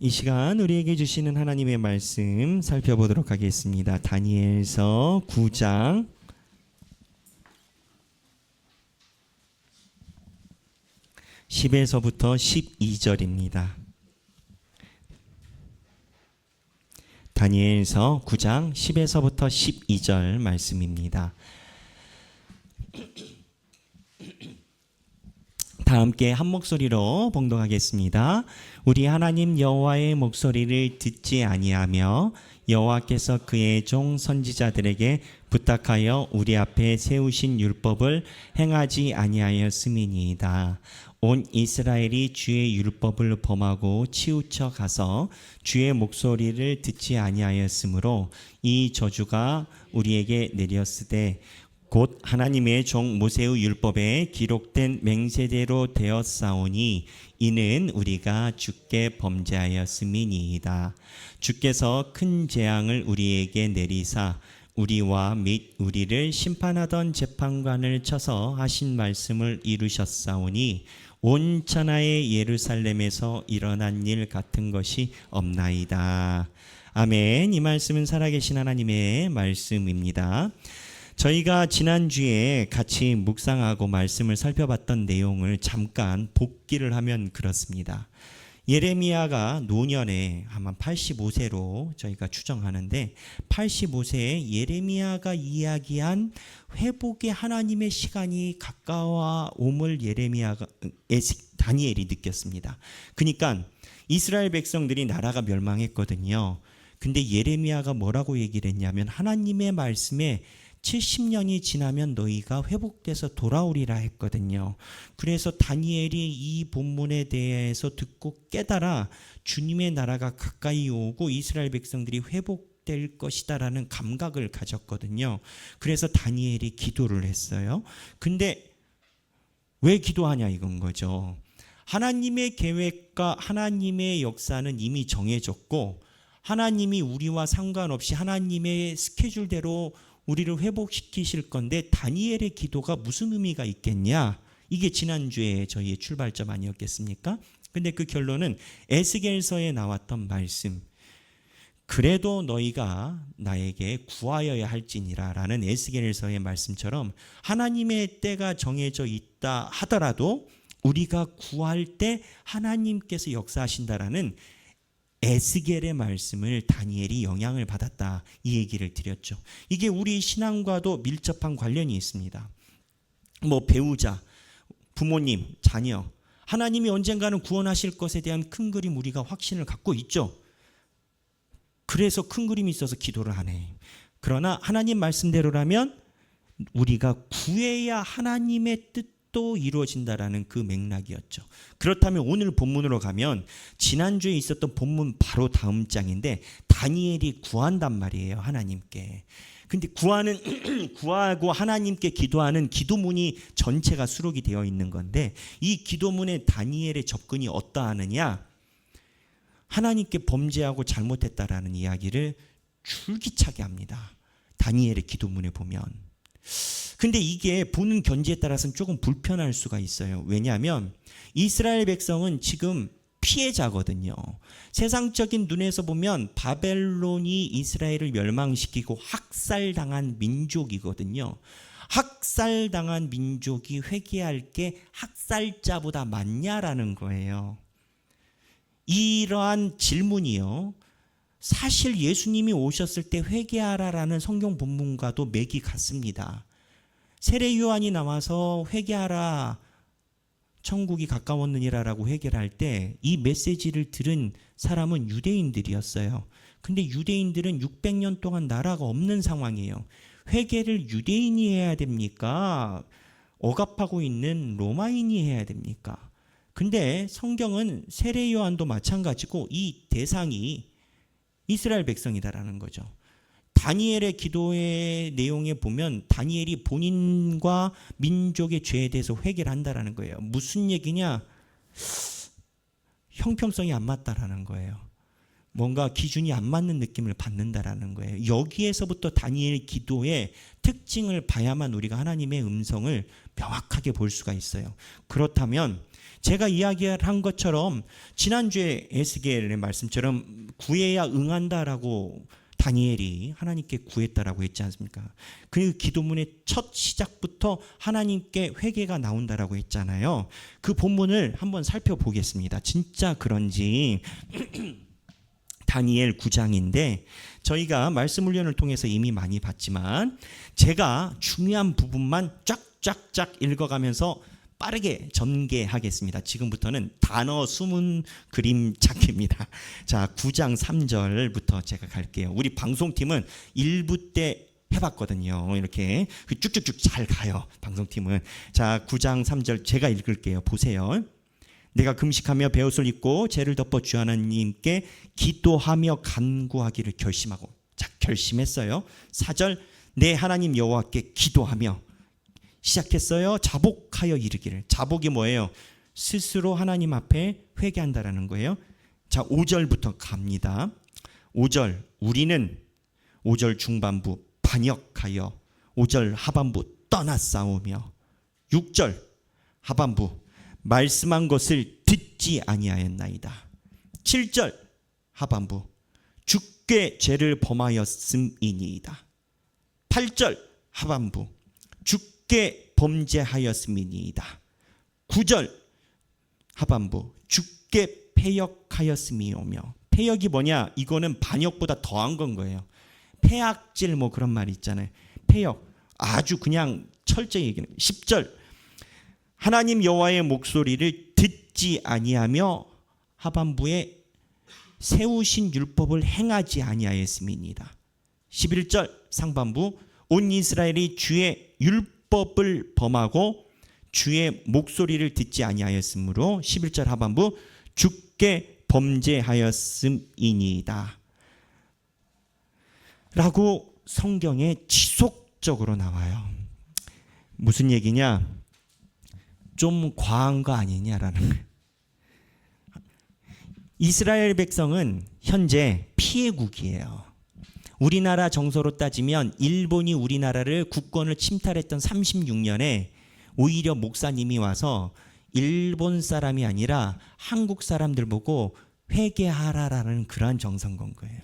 이 시간 우리에게 주시는 하나님의 말씀 살펴보도록 하겠습니다. 다니엘서 9장 10에서부터 12절입니다. 다니엘서 9장 10에서부터 12절 말씀입니다. 다 함께 한 목소리로 봉독하겠습니다. 우리 하나님 여호와의 목소리를 듣지 아니하며 여호와께서 그의 종 선지자들에게 부탁하여 우리 앞에 세우신 율법을 행하지 아니하였음이니이다. 온 이스라엘이 주의 율법을 범하고 치우쳐 가서 주의 목소리를 듣지 아니하였으므로 이 저주가 우리에게 내렸으되 곧 하나님의 종 모세의 율법에 기록된 맹세대로 되었사오니 이는 우리가 주께 범죄하였음이니이다. 주께서 큰 재앙을 우리에게 내리사 우리와 및 우리를 심판하던 재판관을 쳐서 하신 말씀을 이루셨사오니 온 천하의 예루살렘에서 일어난 일 같은 것이 없나이다. 아멘. 이 말씀은 살아계신 하나님의 말씀입니다. 저희가 지난주에 같이 묵상하고 말씀을 살펴봤던 내용을 잠깐 복기를 하면 그렇습니다. 예레미야가 노년에 아마 85세로 저희가 추정하는데 85세에 예레미야가 이야기한 회복의 하나님의 시간이 가까워옴을 다니엘이 느꼈습니다. 그러니까 이스라엘 백성들이 나라가 멸망했거든요. 근데 예레미야가 뭐라고 얘기를 했냐면 하나님의 말씀에 70년이 지나면 너희가 회복돼서 돌아오리라 했거든요. 그래서 다니엘이 이 본문에 대해서 듣고 깨달아 주님의 나라가 가까이 오고 이스라엘 백성들이 회복될 것이다라는 감각을 가졌거든요. 그래서 다니엘이 기도를 했어요. 근데 왜 기도하냐 이건 거죠. 하나님의 계획과 하나님의 역사는 이미 정해졌고 하나님이 우리와 상관없이 하나님의 스케줄대로 우리를 회복시키실 건데 다니엘의 기도가 무슨 의미가 있겠냐? 이게 지난주에 저희의 출발점 아니었겠습니까? 근데 그 결론은 에스겔서에 나왔던 말씀, 그래도 너희가 나에게 구하여야 할지니라 라는 에스겔서의 말씀처럼 하나님의 때가 정해져 있다 하더라도 우리가 구할 때 하나님께서 역사하신다라는 에스겔의 말씀을 다니엘이 영향을 받았다, 이 얘기를 드렸죠. 이게 우리 신앙과도 밀접한 관련이 있습니다. 배우자, 부모님, 자녀, 하나님이 언젠가는 구원하실 것에 대한 큰 그림 우리가 확신을 갖고 있죠. 그래서 큰 그림이 있어서 기도를 하네. 그러나 하나님 말씀대로라면 우리가 구해야 하나님의 뜻도 이루어진다라는 그 맥락이었죠. 그렇다면 오늘 본문으로 가면 지난주에 있었던 본문 바로 다음 장인데 다니엘이 구한단 말이에요, 하나님께. 근데 구하고 하나님께 기도하는 기도문이 전체가 수록이 되어 있는 건데 이 기도문에 다니엘의 접근이 어떠하느냐? 하나님께 범죄하고 잘못했다라는 이야기를 줄기차게 합니다. 다니엘의 기도문에 보면. 근데 이게 보는 견지에 따라서는 조금 불편할 수가 있어요. 왜냐하면 이스라엘 백성은 지금 피해자거든요. 세상적인 눈에서 보면 바벨론이 이스라엘을 멸망시키고 학살당한 민족이거든요. 학살당한 민족이 회개할 게 학살자보다 많냐라는 거예요. 이러한 질문이요, 사실 예수님이 오셨을 때 회개하라라는 성경 본문과도 맥이 같습니다. 세례 요한이 나와서 회개하라, 천국이 가까웠느니라라고 회개할 때 이 메시지를 들은 사람은 유대인들이었어요. 근데 유대인들은 600년 동안 나라가 없는 상황이에요. 회개를 유대인이 해야 됩니까? 억압하고 있는 로마인이 해야 됩니까? 근데 성경은 세례 요한도 마찬가지고 이 대상이 이스라엘 백성이다라는 거죠. 다니엘의 기도의 내용에 보면 다니엘이 본인과 민족의 죄에 대해서 회개를 한다라는 거예요. 무슨 얘기냐? 형평성이 안 맞다라는 거예요. 뭔가 기준이 안 맞는 느낌을 받는다라는 거예요. 여기에서부터 다니엘 기도의 특징을 봐야만 우리가 하나님의 음성을 명확하게 볼 수가 있어요. 그렇다면 제가 이야기한 것처럼 지난주에 에스겔의 말씀처럼 구해야 응한다라고 다니엘이 하나님께 구했다라고 했지 않습니까? 그 기도문의 첫 시작부터 하나님께 회개가 나온다라고 했잖아요. 그 본문을 한번 살펴보겠습니다. 진짜 그런지 다니엘 9장인데 저희가 말씀 훈련을 통해서 이미 많이 봤지만 제가 중요한 부분만 쫙쫙쫙 읽어가면서 빠르게 전개하겠습니다. 지금부터는 단어 수문 그림 찾기입니다. 자, 9장 3절부터 제가 갈게요. 우리 방송팀은 1부 때 해봤거든요. 이렇게 쭉쭉쭉 잘 가요. 방송팀은. 자, 9장 3절 제가 읽을게요. 보세요. 내가 금식하며 베옷을 입고 죄를 덮어 주 하나님께 기도하며 간구하기를 결심하고, 자, 결심했어요. 4절 내 하나님 여호와께 기도하며 시작했어요. 자복하여 이르기를. 자복이 뭐예요? 스스로 하나님 앞에 회개한다라는 거예요. 자, 5절부터 갑니다. 5절 우리는 5절 중반부 반역하여 5절 하반부 떠나 싸우며 6절 하반부 말씀한 것을 듣지 아니하였나이다. 7절 하반부 주께 죄를 범하였음이니이다. 8절 하반부 주께 범죄하였음이니이다. 9절 하반부 주께 패역하였음이오며. 패역이 뭐냐? 이거는 반역보다 더한 건 거예요. 패악질 뭐 그런 말 있잖아요. 패역 아주 그냥 철저히 얘기는. 10절 하나님 여호와의 목소리를 듣지 아니하며 하반부에 세우신 율법을 행하지 아니하였음이니이다. 11절 상반부 온 이스라엘이 주의 율법을 범하고 주의 목소리를 듣지 아니하였으므로 11절 하반부 주께 범죄하였음이니이다 라고 성경에 지속적으로 나와요. 무슨 얘기냐? 좀 과한 거 아니냐라는 거예요. 이스라엘 백성은 현재 피해국이에요. 우리나라 정서로 따지면 일본이 우리나라를 국권을 침탈했던 36년에 오히려 목사님이 와서 일본 사람이 아니라 한국 사람들 보고 회개하라라는 그러한 정서인 건 거예요.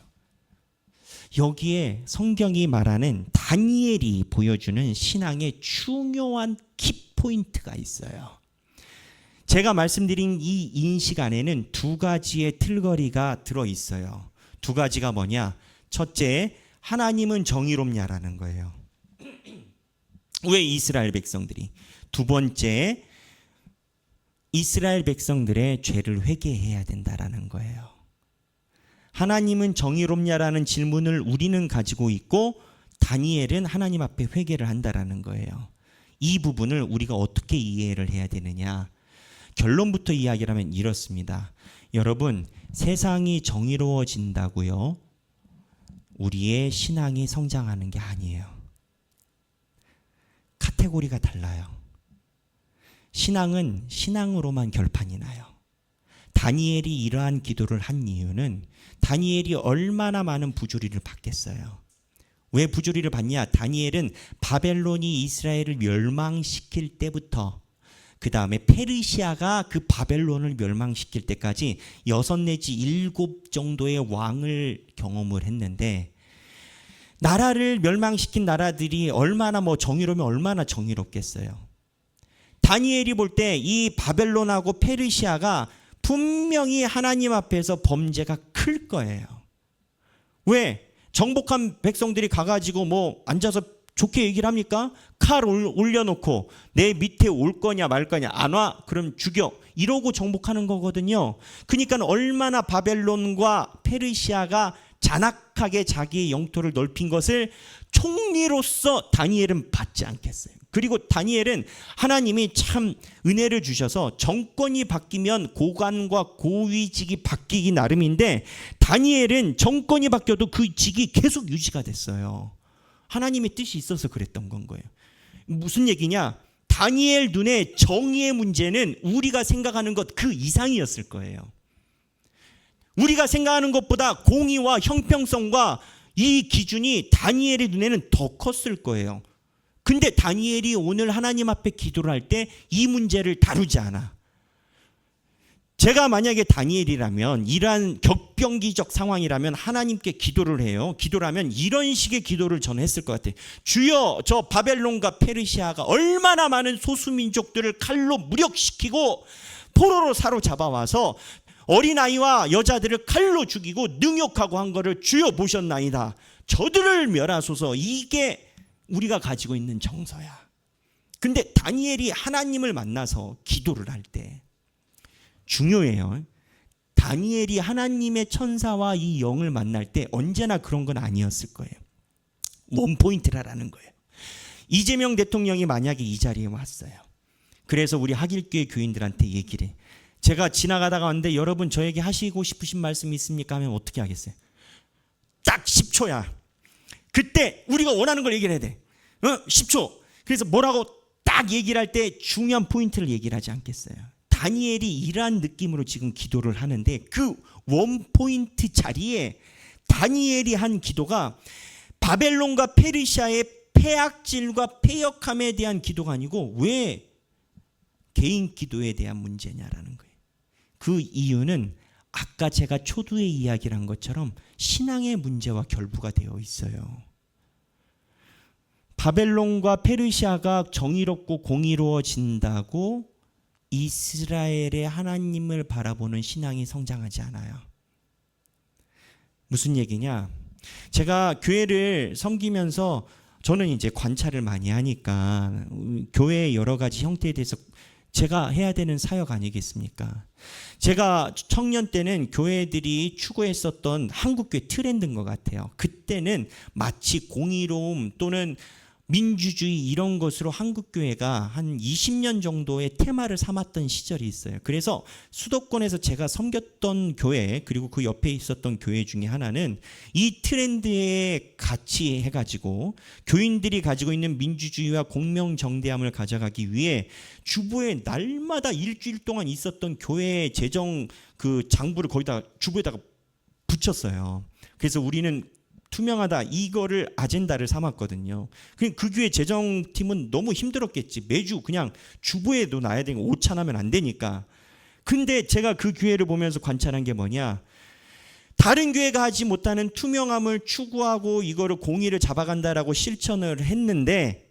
여기에 성경이 말하는 다니엘이 보여주는 신앙의 중요한 키포인트가 있어요. 제가 말씀드린 이 인식 안에는 두 가지의 틀거리가 들어있어요. 두 가지가 뭐냐? 첫째, 하나님은 정의롭냐라는 거예요. 왜 이스라엘 백성들이? 두 번째, 이스라엘 백성들의 죄를 회개해야 된다라는 거예요. 하나님은 정의롭냐라는 질문을 우리는 가지고 있고 다니엘은 하나님 앞에 회개를 한다라는 거예요. 이 부분을 우리가 어떻게 이해를 해야 되느냐? 결론부터 이야기를 하면 이렇습니다. 여러분, 세상이 정의로워진다고요? 우리의 신앙이 성장하는 게 아니에요. 카테고리가 달라요. 신앙은 신앙으로만 결판이 나요. 다니엘이 이러한 기도를 한 이유는 다니엘이 얼마나 많은 부조리를 받겠어요. 왜 부조리를 받냐? 다니엘은 바벨론이 이스라엘을 멸망시킬 때부터 그 다음에 페르시아가 그 바벨론을 멸망시킬 때까지 6 내지 7 정도의 왕을 경험을 했는데, 나라를 멸망시킨 나라들이 얼마나 정의로우면 얼마나 정의롭겠어요. 다니엘이 볼 때 이 바벨론하고 페르시아가 분명히 하나님 앞에서 범죄가 클 거예요. 왜? 정복한 백성들이 가가지고 앉아서 좋게 얘기를 합니까? 칼 올려놓고 내 밑에 올 거냐 말 거냐, 안 와? 그럼 죽여. 이러고 정복하는 거거든요. 그러니까 얼마나 바벨론과 페르시아가 잔악하게 자기의 영토를 넓힌 것을 총리로서 다니엘은 받지 않겠어요. 그리고 다니엘은 하나님이 참 은혜를 주셔서 정권이 바뀌면 고관과 고위직이 바뀌기 나름인데, 다니엘은 정권이 바뀌어도 그 직이 계속 유지가 됐어요. 하나님의 뜻이 있어서 그랬던 건 거예요. 무슨 얘기냐? 다니엘 눈에 정의의 문제는 우리가 생각하는 것 그 이상이었을 거예요. 우리가 생각하는 것보다 공의와 형평성과 이 기준이 다니엘의 눈에는 더 컸을 거예요. 근데 다니엘이 오늘 하나님 앞에 기도를 할 때 이 문제를 다루지 않아. 제가 만약에 다니엘이라면, 이러한 격변기적 상황이라면 하나님께 기도를 해요. 기도를 하면 이런 식의 기도를 저는 했을 것 같아요. 주여, 저 바벨론과 페르시아가 얼마나 많은 소수민족들을 칼로 무력시키고 포로로 사로잡아와서 어린아이와 여자들을 칼로 죽이고 능욕하고 한 거를 주여 보셨나이다. 저들을 멸하소서. 이게 우리가 가지고 있는 정서야. 근데 다니엘이 하나님을 만나서 기도를 할 때 중요해요. 다니엘이 하나님의 천사와 이 영을 만날 때 언제나 그런 건 아니었을 거예요. 원포인트라는 거예요. 이재명 대통령이 만약에 이 자리에 왔어요. 그래서 우리 하길교회 교인들한테 얘기를 해. 제가 지나가다가 왔는데 여러분 저에게 하시고 싶으신 말씀 있습니까? 하면 어떻게 하겠어요? 딱 10초야. 그때 우리가 원하는 걸 얘기를 해야 돼. 10초. 그래서 뭐라고 딱 얘기를 할 때 중요한 포인트를 얘기를 하지 않겠어요? 다니엘이 이러한 느낌으로 지금 기도를 하는데 그 원포인트 자리에 다니엘이 한 기도가 바벨론과 페르시아의 폐악질과 폐역함에 대한 기도가 아니고 왜 개인 기도에 대한 문제냐라는 거예요. 그 이유는 아까 제가 초두에 이야기를 한 것처럼 신앙의 문제와 결부가 되어 있어요. 바벨론과 페르시아가 정의롭고 공의로워진다고 이스라엘의 하나님을 바라보는 신앙이 성장하지 않아요. 무슨 얘기냐? 제가 교회를 섬기면서 저는 이제 관찰을 많이 하니까 교회의 여러 가지 형태에 대해서 제가 해야 되는 사역 아니겠습니까? 제가 청년 때는 교회들이 추구했었던 한국교회 트렌드인 것 같아요. 그때는 마치 공의로움 또는 민주주의 이런 것으로 한국교회가 한 20년 정도의 테마를 삼았던 시절이 있어요. 그래서 수도권에서 제가 섬겼던 교회 그리고 그 옆에 있었던 교회 중에 하나는 이 트렌드에 같이 해가지고 교인들이 가지고 있는 민주주의와 공명정대함을 가져가기 위해 주보에 날마다 일주일 동안 있었던 교회의 재정 그 장부를 거기다 주보에다가 붙였어요. 그래서 우리는 투명하다 이거를 아젠다를 삼았거든요. 그 교회 재정팀은 너무 힘들었겠지. 매주 그냥 주보에도 놔야 되니까 오찬하면 안 되니까. 근데 제가 그 교회를 보면서 관찰한 게 뭐냐, 다른 교회가 하지 못하는 투명함을 추구하고 이거를 공의를 잡아간다라고 실천을 했는데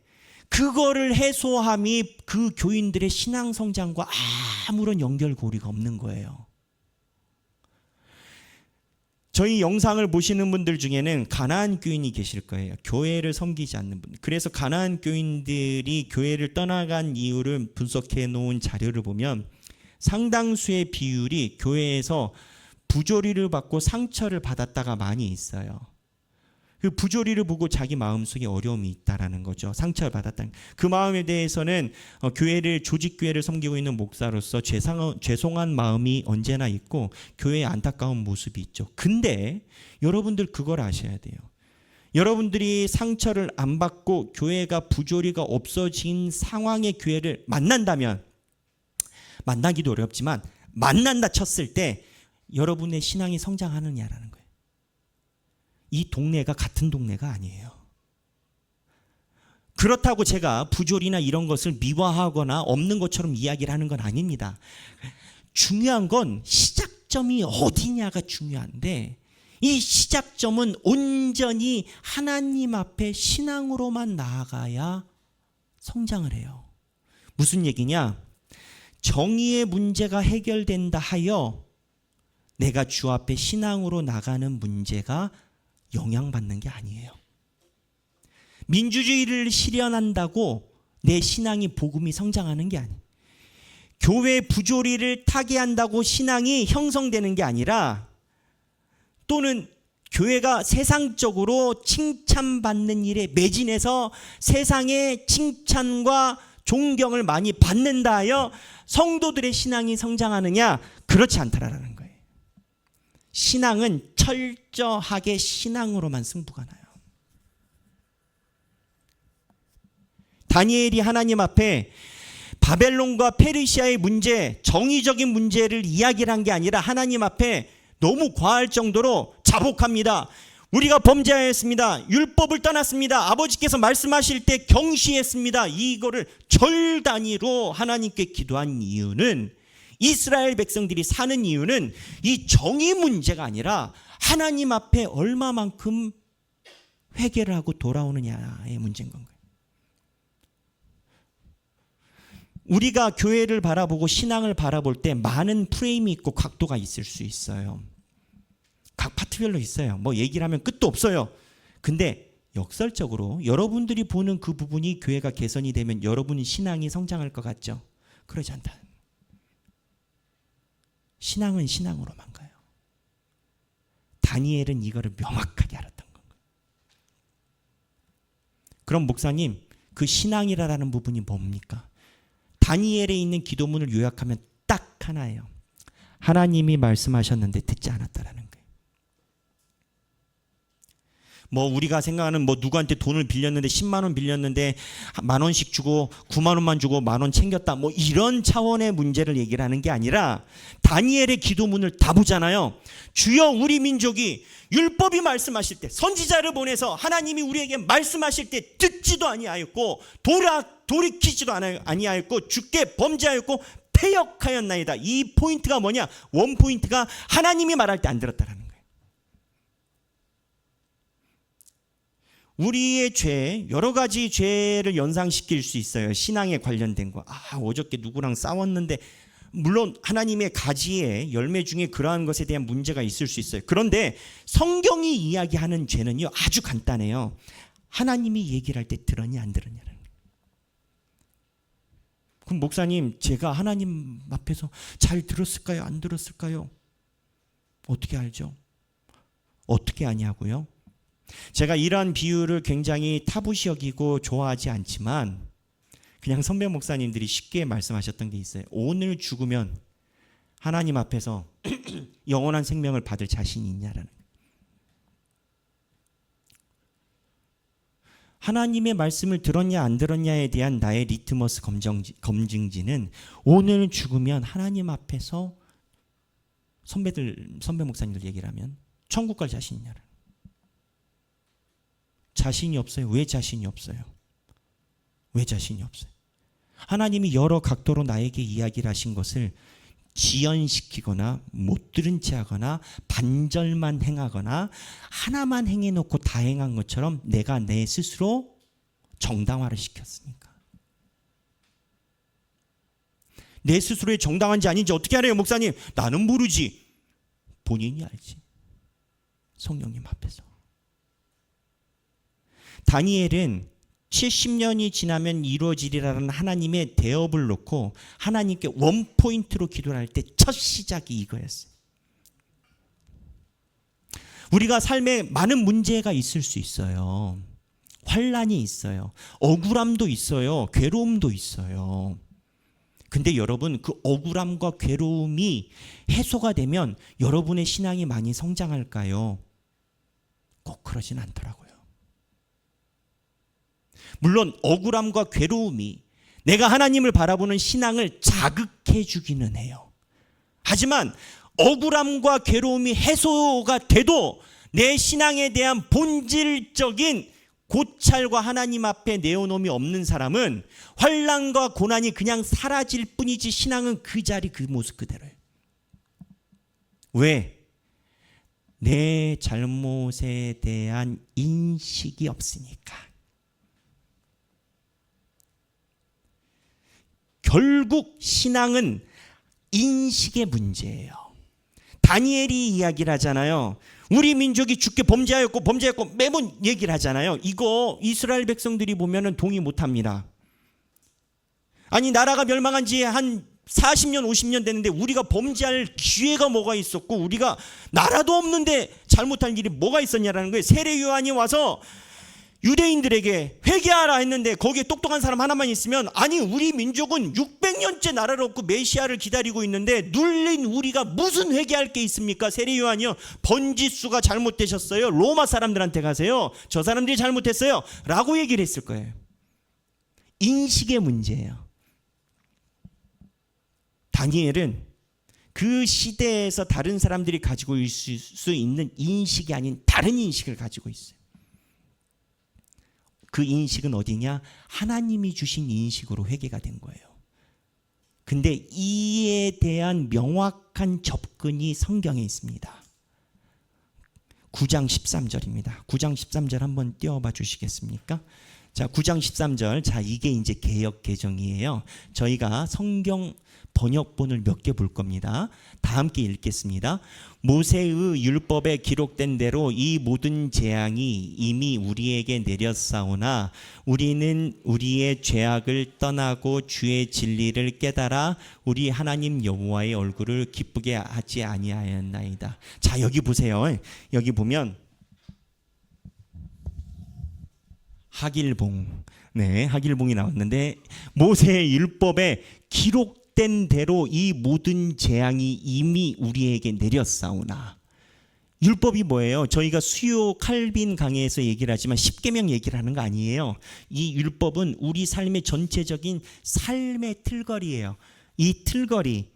그거를 해소함이 그 교인들의 신앙 성장과 아무런 연결고리가 없는 거예요. 저희 영상을 보시는 분들 중에는 가나안 교인이 계실 거예요. 교회를 섬기지 않는 분. 그래서 가나안 교인들이 교회를 떠나간 이유를 분석해 놓은 자료를 보면 상당수의 비율이 교회에서 부조리를 받고 상처를 받았다가 많이 있어요. 그 부조리를 보고 자기 마음속에 어려움이 있다라는 거죠. 상처를 받았다는. 그 마음에 대해서는 교회를 조직교회를 섬기고 있는 목사로서 죄송한 마음이 언제나 있고 교회의 안타까운 모습이 있죠. 근데 여러분들 그걸 아셔야 돼요. 여러분들이 상처를 안 받고 교회가 부조리가 없어진 상황의 교회를 만난다면, 만나기도 어렵지만 만난다 쳤을 때 여러분의 신앙이 성장하느냐라는 거예요. 이 동네가 같은 동네가 아니에요. 그렇다고 제가 부조리나 이런 것을 미화하거나 없는 것처럼 이야기를 하는 건 아닙니다. 중요한 건 시작점이 어디냐가 중요한데 이 시작점은 온전히 하나님 앞에 신앙으로만 나아가야 성장을 해요. 무슨 얘기냐? 정의의 문제가 해결된다 하여 내가 주 앞에 신앙으로 나가는 문제가 영향받는 게 아니에요. 민주주의를 실현한다고 내 신앙이 복음이 성장하는 게 아니에요. 교회 부조리를 타개한다고 신앙이 형성되는 게 아니라, 또는 교회가 세상적으로 칭찬받는 일에 매진해서 세상의 칭찬과 존경을 많이 받는다 하여 성도들의 신앙이 성장하느냐? 그렇지 않다라는 거예요. 신앙은 철저하게 신앙으로만 승부가 나요. 다니엘이 하나님 앞에 바벨론과 페르시아의 문제, 정의적인 문제를 이야기를 한 게 아니라 하나님 앞에 너무 과할 정도로 자복합니다. 우리가 범죄하였습니다. 율법을 떠났습니다. 아버지께서 말씀하실 때 경시했습니다. 이거를 절 단위로 하나님께 기도한 이유는 이스라엘 백성들이 사는 이유는 이 정의 문제가 아니라 하나님 앞에 얼마만큼 회개를 하고 돌아오느냐의 문제인 건가요. 우리가 교회를 바라보고 신앙을 바라볼 때 많은 프레임이 있고 각도가 있을 수 있어요. 각 파트별로 있어요. 뭐 얘기를 하면 끝도 없어요. 근데 역설적으로 여러분들이 보는 그 부분이 교회가 개선이 되면 여러분 신앙이 성장할 것 같죠? 그러지 않다. 신앙은 신앙으로만 가요. 다니엘은 이거를 명확하게 알았던 건가요. 그럼 목사님, 그 신앙이라는 부분이 뭡니까? 다니엘에 있는 기도문을 요약하면 딱 하나예요. 하나님이 말씀하셨는데 듣지 않았다라는 거예요. 뭐 우리가 생각하는 뭐 누구한테 돈을 빌렸는데 10만 원 빌렸는데 만 원씩 주고 9만 원만 주고 만 원 챙겼다, 뭐 이런 차원의 문제를 얘기를 하는 게 아니라 다니엘의 기도문을 다 보잖아요. 주여 우리 민족이 율법이 말씀하실 때 선지자를 보내서 하나님이 우리에게 말씀하실 때 듣지도 아니하였고 돌이키지도 아니하였고 주께 범죄하였고 패역하였나이다. 이 포인트가 뭐냐? 원 포인트가 하나님이 말할 때 안 들었다라는 거예요. 우리의 죄, 여러 가지 죄를 연상시킬 수 있어요. 신앙에 관련된 거. 어저께 누구랑 싸웠는데, 물론 하나님의 가지의 열매 중에 그러한 것에 대한 문제가 있을 수 있어요. 그런데 성경이 이야기하는 죄는요, 아주 간단해요. 하나님이 얘기를 할 때 들었냐 안 들었냐는 거예요. 그럼 목사님, 제가 하나님 앞에서 잘 들었을까요? 안 들었을까요? 어떻게 알죠? 어떻게 아냐고요? 제가 이러한 비유를 굉장히 타부시 여기고 좋아하지 않지만 그냥 선배 목사님들이 쉽게 말씀하셨던 게 있어요. 오늘 죽으면 하나님 앞에서 영원한 생명을 받을 자신이 있냐라는 거예요. 하나님의 말씀을 들었냐 안 들었냐에 대한 나의 리트머스 검증지는 오늘 죽으면 하나님 앞에서 선배 목사님들 얘기를 하면 천국 갈 자신이 있냐라는 거예요. 자신이 없어요. 왜 자신이 없어요? 왜 자신이 없어요? 하나님이 여러 각도로 나에게 이야기를 하신 것을 지연시키거나 못 들은 채 하거나 반절만 행하거나 하나만 행해놓고 다 행한 것처럼 내가 내 스스로 정당화를 시켰으니까. 내 스스로의 정당한지 아닌지 어떻게 알아요, 목사님? 나는 모르지. 본인이 알지. 성령님 앞에서. 다니엘은 70년이 지나면 이루어지리라는 하나님의 대업을 놓고 하나님께 원포인트로 기도를 할 때 첫 시작이 이거였어요. 우리가 삶에 많은 문제가 있을 수 있어요. 환난이 있어요. 억울함도 있어요. 괴로움도 있어요. 근데 여러분, 그 억울함과 괴로움이 해소가 되면 여러분의 신앙이 많이 성장할까요? 꼭 그러진 않더라고요. 물론 억울함과 괴로움이 내가 하나님을 바라보는 신앙을 자극해 주기는 해요. 하지만 억울함과 괴로움이 해소가 돼도 내 신앙에 대한 본질적인 고찰과 하나님 앞에 내어놓음이 없는 사람은 환난과 고난이 그냥 사라질 뿐이지 신앙은 그 자리 그 모습 그대로예요. 왜? 내 잘못에 대한 인식이 없으니까. 결국 신앙은 인식의 문제예요. 다니엘이 이야기를 하잖아요. 우리 민족이 주께 범죄하였고 매번 얘기를 하잖아요. 이거 이스라엘 백성들이 보면은 동의 못합니다. 아니, 나라가 멸망한 지 한 40년 50년 됐는데 우리가 범죄할 기회가 뭐가 있었고 우리가 나라도 없는데 잘못할 일이 뭐가 있었냐라는 거예요. 세례 요한이 와서 유대인들에게 회개하라 했는데 거기에 똑똑한 사람 하나만 있으면, 아니 우리 민족은 600년째 나라를 얻고 메시아를 기다리고 있는데 눌린 우리가 무슨 회개할 게 있습니까? 세례 요한이요, 번지수가 잘못되셨어요. 로마 사람들한테 가세요. 저 사람들이 잘못했어요 라고 얘기를 했을 거예요. 인식의 문제예요. 다니엘은 그 시대에서 다른 사람들이 가지고 있을 수 있는 인식이 아닌 다른 인식을 가지고 있어요. 그 인식은 어디냐? 하나님이 주신 인식으로 회개가 된 거예요. 근데 이에 대한 명확한 접근이 성경에 있습니다. 9장 13절입니다. 9장 13절 한번 띄워봐 주시겠습니까? 자, 9장 13절. 자, 이게 이제 개역 개정이에요. 저희가 성경 번역본을 몇 개 볼 겁니다. 다 함께 읽겠습니다. 모세의 율법에 기록된 대로 이 모든 재앙이 이미 우리에게 내렸사오나 우리는 우리의 죄악을 떠나고 주의 진리를 깨달아 우리 하나님 여호와의 얼굴을 기쁘게 하지 아니하였나이다. 자, 여기 보세요. 여기 보면 하길봉, 네, 하길봉이 나왔는데 모세의 율법에 기록된 대로 이 모든 재앙이 이미 우리에게 내렸사오나. 율법이 뭐예요? 저희가 수요 칼빈 강해에서 얘기를 하지만 십계명 얘기를 하는 거 아니에요. 이 율법은 우리 삶의 전체적인 삶의 틀거리예요. 이 틀거리,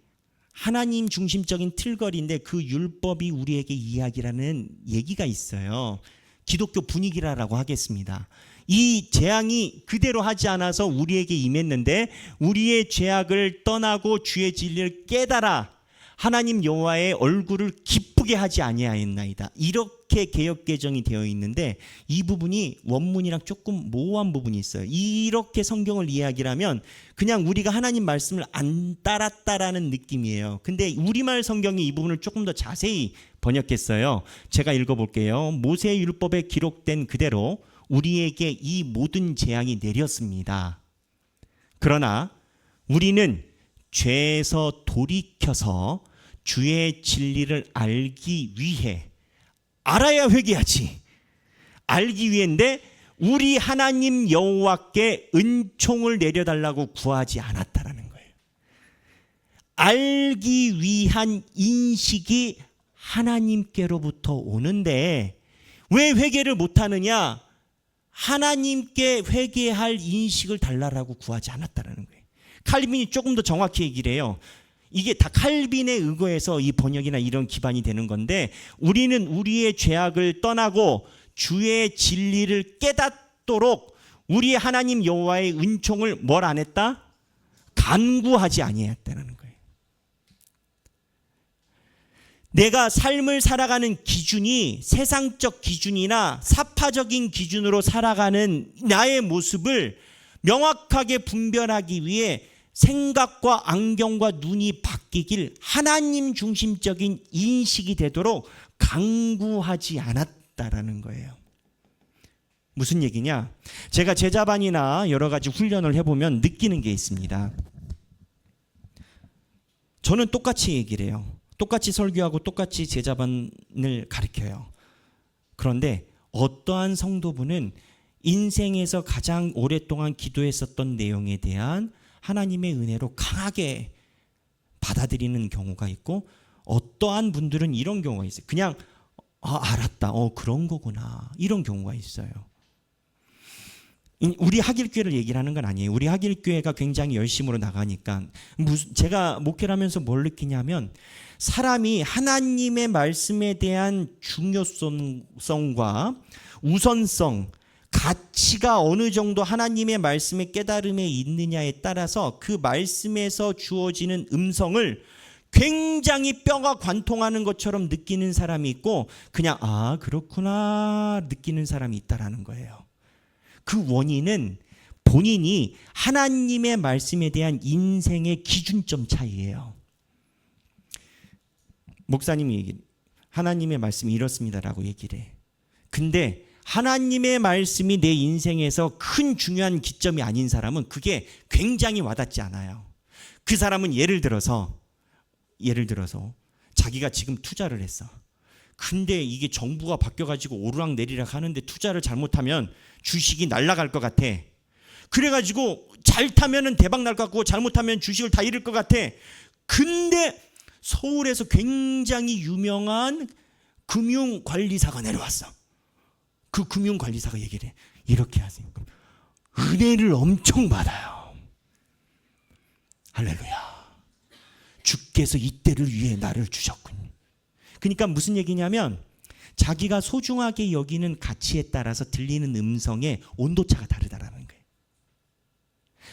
하나님 중심적인 틀거리인데 그 율법이 우리에게 이야기라는 얘기가 있어요. 기독교 분위기라고 하겠습니다. 이 재앙이 그대로 하지 않아서 우리에게 임했는데 우리의 죄악을 떠나고 주의 진리를 깨달아 하나님 여호와의 얼굴을 기쁘게 하지 아니하였나이다. 이렇게 개역 개정이 되어 있는데 이 부분이 원문이랑 조금 모호한 부분이 있어요. 이렇게 성경을 이야기하면 그냥 우리가 하나님 말씀을 안 따랐다라는 느낌이에요. 근데 우리말 성경이 이 부분을 조금 더 자세히 번역했어요. 제가 읽어볼게요. 모세의 율법에 기록된 그대로 우리에게 이 모든 재앙이 내렸습니다. 그러나 우리는 죄에서 돌이켜서 주의 진리를 알기 위해, 알아야 회개하지, 알기 위해인데 우리 하나님 여호와께 은총을 내려달라고 구하지 않았다라는 거예요. 알기 위한 인식이 하나님께로부터 오는데 왜 회개를 못하느냐? 하나님께 회개할 인식을 달라라고 구하지 않았다라는 거예요. 칼빈이 조금 더 정확히 얘기를 해요. 이게 다 칼빈에 의거해서 이 번역이나 이런 기반이 되는 건데 우리는 우리의 죄악을 떠나고 주의 진리를 깨닫도록 우리 하나님 여호와의 은총을 뭘 안 했다? 간구하지 아니했다는 거예요. 내가 삶을 살아가는 기준이 세상적 기준이나 사파적인 기준으로 살아가는 나의 모습을 명확하게 분별하기 위해 생각과 안경과 눈이 바뀌길 하나님 중심적인 인식이 되도록 간구하지 않았다라는 거예요. 무슨 얘기냐? 제가 제자반이나 여러 가지 훈련을 해보면 느끼는 게 있습니다. 저는 똑같이 얘기를 해요. 똑같이 설교하고 똑같이 제자반을 가르쳐요. 그런데 어떠한 성도분은 인생에서 가장 오랫동안 기도했었던 내용에 대한 하나님의 은혜로 강하게 받아들이는 경우가 있고 어떠한 분들은 이런 경우가 있어요. 그냥 알았다. 그런 거구나. 이런 경우가 있어요. 우리 하길교회를 얘기를 하는 건 아니에요. 우리 하길교회가 굉장히 열심으로 나가니까 제가 목회를 하면서 뭘 느끼냐면 사람이 하나님의 말씀에 대한 중요성과 우선성, 가치가 어느 정도 하나님의 말씀의 깨달음에 있느냐에 따라서 그 말씀에서 주어지는 음성을 굉장히 뼈가 관통하는 것처럼 느끼는 사람이 있고 그냥 그렇구나 느끼는 사람이 있다라는 거예요. 그 원인은 본인이 하나님의 말씀에 대한 인생의 기준점 차이예요. 목사님이 얘기, 하나님의 말씀이 이렇습니다라고 얘기를 해. 근데 하나님의 말씀이 내 인생에서 큰 중요한 기점이 아닌 사람은 그게 굉장히 와닿지 않아요. 그 사람은 예를 들어서 자기가 지금 투자를 했어. 근데 이게 정부가 바뀌어가지고 오르락내리락 하는데 투자를 잘못하면 주식이 날아갈 것 같아. 그래가지고 잘 타면은 대박 날 것 같고 잘못하면 주식을 다 잃을 것 같아. 근데 서울에서 굉장히 유명한 금융관리사가 내려왔어. 그 금융관리사가 얘기를 해. 이렇게 하세요. 은혜를 엄청 받아요. 할렐루야. 주께서 이때를 위해 나를 주셨군. 그러니까 무슨 얘기냐면 자기가 소중하게 여기는 가치에 따라서 들리는 음성의 온도차가 다르다라는 거예요.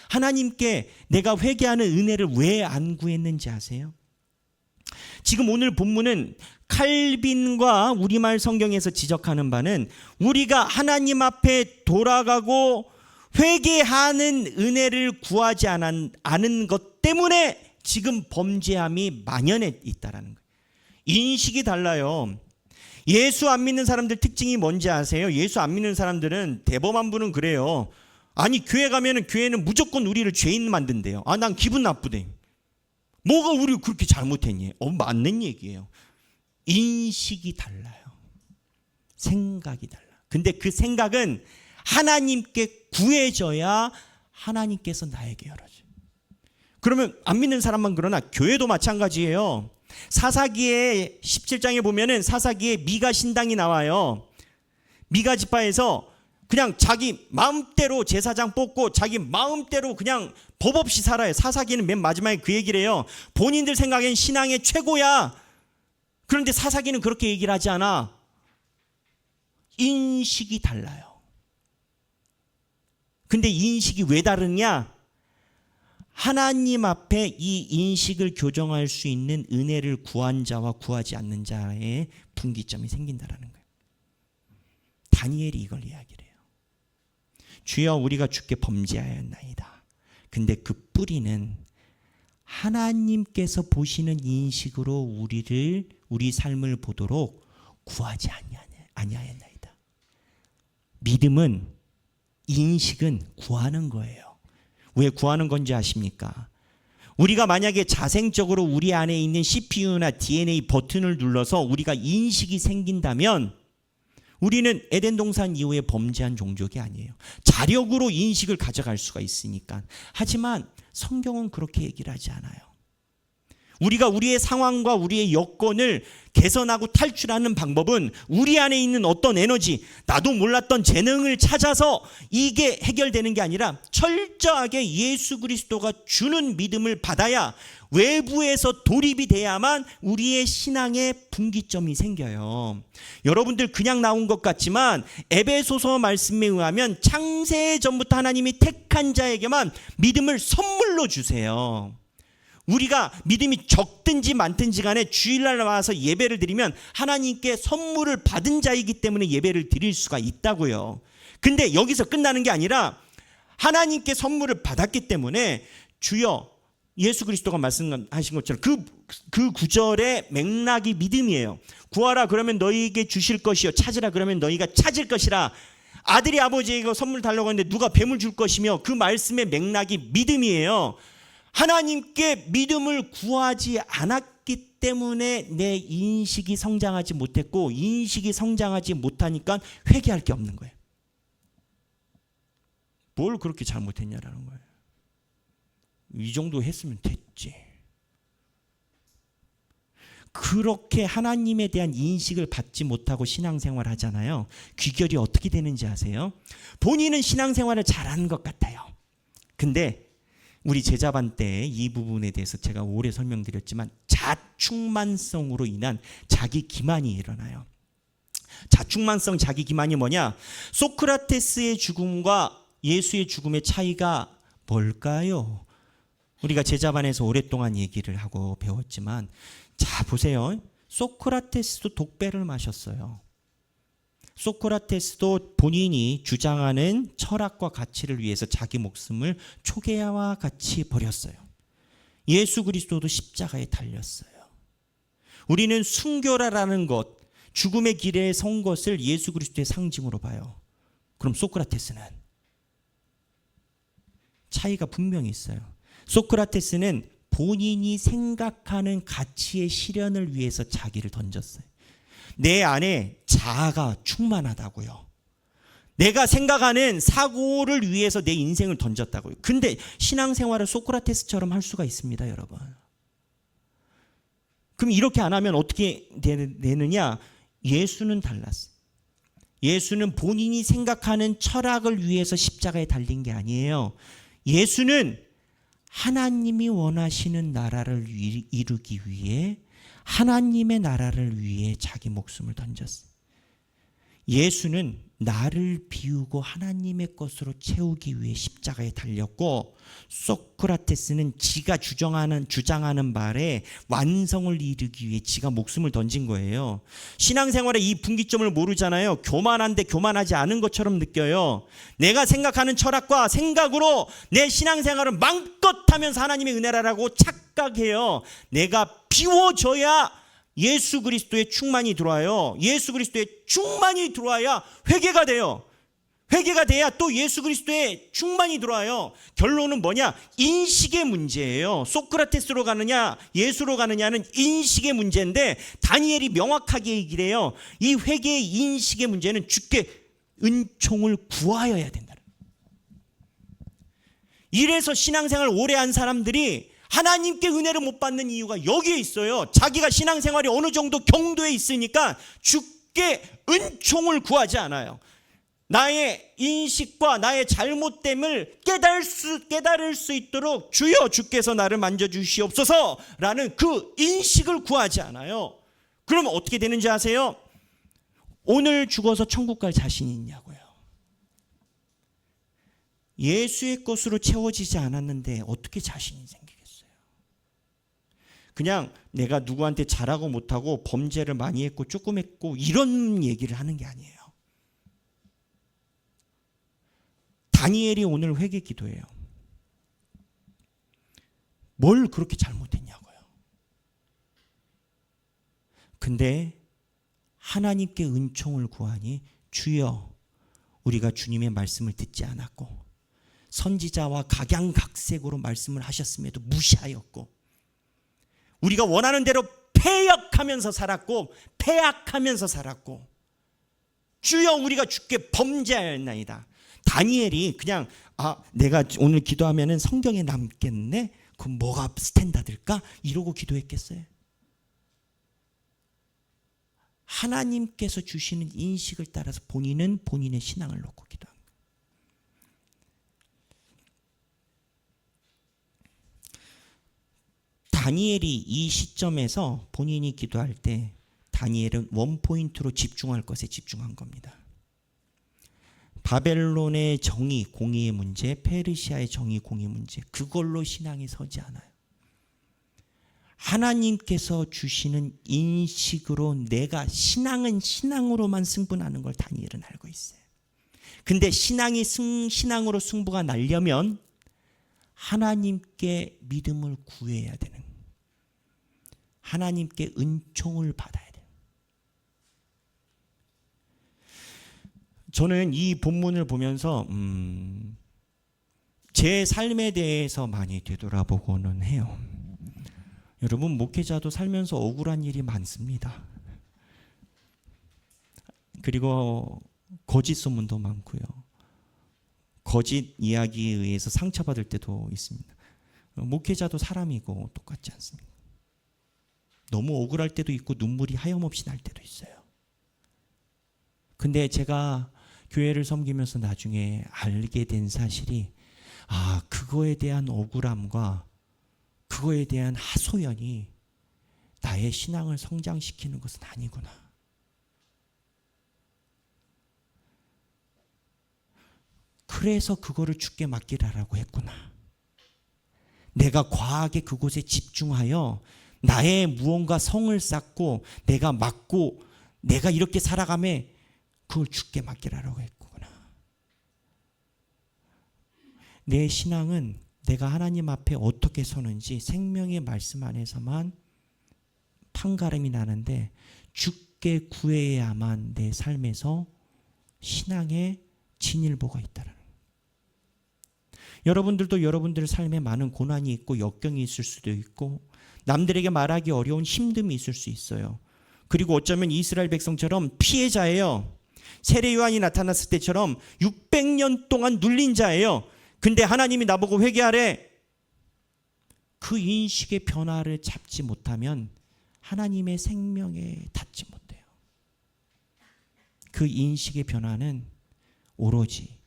하나님께 내가 회개하는 은혜를 왜 안 구했는지 아세요? 지금 오늘 본문은 칼빈과 우리말 성경에서 지적하는 바는 우리가 하나님 앞에 돌아가고 회개하는 은혜를 구하지 않은 것 때문에 지금 범죄함이 만연해 있다라는 거예요. 인식이 달라요. 예수 안 믿는 사람들 특징이 뭔지 아세요? 예수 안 믿는 사람들은 대범한 분은 그래요. 아니 교회 가면은 교회는 무조건 우리를 죄인 만든대요. 아, 난 기분 나쁘대. 뭐가 우리를 그렇게 잘못했니? 맞는 얘기예요. 인식이 달라요. 생각이 달라. 근데 그 생각은 하나님께 구해져야 하나님께서 나에게 열어줘요. 그러면 안 믿는 사람만 그러나 교회도 마찬가지예요. 사사기의 17장에 보면은 사사기에 미가 신당이 나와요. 미가 지파에서 그냥 자기 마음대로 제사장 뽑고 자기 마음대로 그냥 법 없이 살아요. 사사기는 맨 마지막에 그 얘기를 해요. 본인들 생각엔 신앙의 최고야. 그런데 사사기는 그렇게 얘기를 하지 않아. 인식이 달라요. 근데 인식이 왜 다르냐? 하나님 앞에 이 인식을 교정할 수 있는 은혜를 구한 자와 구하지 않는 자의 분기점이 생긴다라는 거예요. 다니엘이 이걸 이야기를 해요. 주여 우리가 주께 범죄하였나이다. 근데 그 뿌리는 하나님께서 보시는 인식으로 우리 삶을 보도록 구하지 아니하였나이다. 믿음은 인식은 구하는 거예요. 왜 구하는 건지 아십니까? 우리가 만약에 자생적으로 우리 안에 있는 CPU나 DNA 버튼을 눌러서 우리가 인식이 생긴다면 우리는 에덴 동산 이후에 범죄한 종족이 아니에요. 자력으로 인식을 가져갈 수가 있으니까. 하지만 성경은 그렇게 얘기를 하지 않아요. 우리가 우리의 상황과 우리의 여건을 개선하고 탈출하는 방법은 우리 안에 있는 어떤 에너지, 나도 몰랐던 재능을 찾아서 이게 해결되는 게 아니라 철저하게 예수 그리스도가 주는 믿음을 받아야 외부에서 도립이 돼야만 우리의 신앙의 분기점이 생겨요. 여러분들 그냥 나온 것 같지만 에베소서 말씀에 의하면 창세 전부터 하나님이 택한 자에게만 믿음을 선물로 주세요. 우리가 믿음이 적든지 많든지 간에 주일날 나와서 예배를 드리면 하나님께 선물을 받은 자이기 때문에 예배를 드릴 수가 있다고요. 근데 여기서 끝나는 게 아니라 하나님께 선물을 받았기 때문에 주여, 예수 그리스도가 말씀하신 것처럼 그 구절의 맥락이 믿음이에요. 구하라 그러면 너희에게 주실 것이요, 찾으라 그러면 너희가 찾을 것이라. 아들이 아버지에게 선물 달라고 하는데 누가 뱀을 줄 것이며, 그 말씀의 맥락이 믿음이에요. 하나님께 믿음을 구하지 않았기 때문에 내 인식이 성장하지 못했고, 인식이 성장하지 못하니까 회개할 게 없는 거예요. 뭘 그렇게 잘못했냐라는 거예요. 이 정도 했으면 됐지. 그렇게 하나님에 대한 인식을 받지 못하고 신앙생활 하잖아요. 귀결이 어떻게 되는지 아세요? 본인은 신앙생활을 잘하는 것 같아요. 근데 우리 제자반 때 이 부분에 대해서 제가 오래 설명드렸지만 자충만성으로 인한 자기 기만이 일어나요. 자충만성 자기 기만이 뭐냐? 소크라테스의 죽음과 예수의 죽음의 차이가 뭘까요? 우리가 제자반에서 오랫동안 얘기를 하고 배웠지만, 자 보세요. 소크라테스도 독배를 마셨어요. 소크라테스도 본인이 주장하는 철학과 가치를 위해서 자기 목숨을 초계와 같이 버렸어요. 예수 그리스도도 십자가에 달렸어요. 우리는 순교라라는 것, 죽음의 길에 선 것을 예수 그리스도의 상징으로 봐요. 그럼 소크라테스는 차이가 분명히 있어요. 소크라테스는 본인이 생각하는 가치의 실현을 위해서 자기를 던졌어요. 내 안에 자아가 충만하다고요. 내가 생각하는 사고를 위해서 내 인생을 던졌다고요. 근데 신앙생활을 소크라테스처럼 할 수가 있습니다, 여러분. 그럼 이렇게 안 하면 어떻게 되느냐? 예수는 달랐어요. 예수는 본인이 생각하는 철학을 위해서 십자가에 달린 게 아니에요. 예수는 하나님이 원하시는 나라를 이루기 위해, 하나님의 나라를 위해 자기 목숨을 던졌어요. 예수는 나를 비우고 하나님의 것으로 채우기 위해 십자가에 달렸고, 소크라테스는 지가 주장하는 말에 완성을 이루기 위해 지가 목숨을 던진 거예요. 신앙생활의 이 분기점을 모르잖아요. 교만한데 교만하지 않은 것처럼 느껴요. 내가 생각하는 철학과 생각으로 내 신앙생활을 마음껏 하면서 하나님의 은혜라고 착각해요. 내가 비워져야 예수 그리스도의 충만이 들어와요. 예수 그리스도의 충만이 들어와야 회개가 돼요. 회개가 돼야 또 예수 그리스도의 충만이 들어와요. 결론은 뭐냐? 인식의 문제예요. 소크라테스로 가느냐 예수로 가느냐는 인식의 문제인데, 다니엘이 명확하게 얘기를 해요. 이 회개의 인식의 문제는 주께 은총을 구하여야 된다. 이래서 신앙생활 오래 한 사람들이 하나님께 은혜를 못 받는 이유가 여기에 있어요. 자기가 신앙생활이 어느 정도 경도에 있으니까 주께 은총을 구하지 않아요. 나의 인식과 나의 잘못됨을 깨달을 수 있도록 주여 주께서 나를 만져주시옵소서라는 그 인식을 구하지 않아요. 그러면 어떻게 되는지 아세요? 오늘 죽어서 천국 갈 자신이 있냐고요. 예수의 것으로 채워지지 않았는데 어떻게 자신이 생기겠어요? 그냥 내가 누구한테 잘하고 못하고 범죄를 많이 했고 조금 했고 이런 얘기를 하는 게 아니에요. 다니엘이 오늘 회개 기도해요. 뭘 그렇게 잘못했냐고요. 근데 하나님께 은총을 구하니, 주여 우리가 주님의 말씀을 듣지 않았고 선지자와 각양각색으로 말씀을 하셨음에도 무시하였고, 우리가 원하는 대로 패역하면서 살았고 패악하면서 살았고, 주여 우리가 주께 범죄하였나이다. 다니엘이 그냥 내가 오늘 기도하면 성경에 남겠네? 그럼 뭐가 스탠다드일까? 이러고 기도했겠어요? 하나님께서 주시는 인식을 따라서 본인은 본인의 신앙을 놓고 기도합니다. 다니엘이 이 시점에서 본인이 기도할 때 다니엘은 원포인트로 집중할 것에 집중한 겁니다. 바벨론의 정의, 공의의 문제, 페르시아의 정의, 공의의 문제, 그걸로 신앙이 서지 않아요. 하나님께서 주시는 인식으로 내가 신앙은 신앙으로만 승분하는 걸 다니엘은 알고 있어요. 근데 신앙으로 승부가 나려면 하나님께 믿음을 구해야 되는 거예요. 하나님께 은총을 받아야 돼요. 저는 이 본문을 보면서 제 삶에 대해서 많이 되돌아보고는 해요. 여러분, 목회자도 살면서 억울한 일이 많습니다. 그리고 거짓 소문도 많고요. 거짓 이야기에 의해서 상처받을 때도 있습니다. 목회자도 사람이고 똑같지 않습니까? 너무 억울할 때도 있고 눈물이 하염없이 날 때도 있어요. 근데 제가 교회를 섬기면서 나중에 알게 된 사실이, 그거에 대한 억울함과 그거에 대한 하소연이 나의 신앙을 성장시키는 것은 아니구나. 그래서 그거를 주께 맡기라라고 했구나. 내가 과하게 그곳에 집중하여 나의 무언가 성을 쌓고 내가 맡고 내가 이렇게 살아가매 그걸 주께 맡기라라고 했구나. 내 신앙은 내가 하나님 앞에 어떻게 서는지 생명의 말씀 안에서만 판가름이 나는데, 주께 구해야만 내 삶에서 신앙의 진일보가 있다는 거예요. 여러분들도 여러분들 삶에 많은 고난이 있고 역경이 있을 수도 있고 남들에게 말하기 어려운 힘듦이 있을 수 있어요. 그리고 어쩌면 이스라엘 백성처럼 피해자예요. 세례 요한이 나타났을 때처럼 600년 동안 눌린 자예요. 근데 하나님이 나보고 회개하래. 그 인식의 변화를 잡지 못하면 하나님의 생명에 닿지 못해요. 그 인식의 변화는 오로지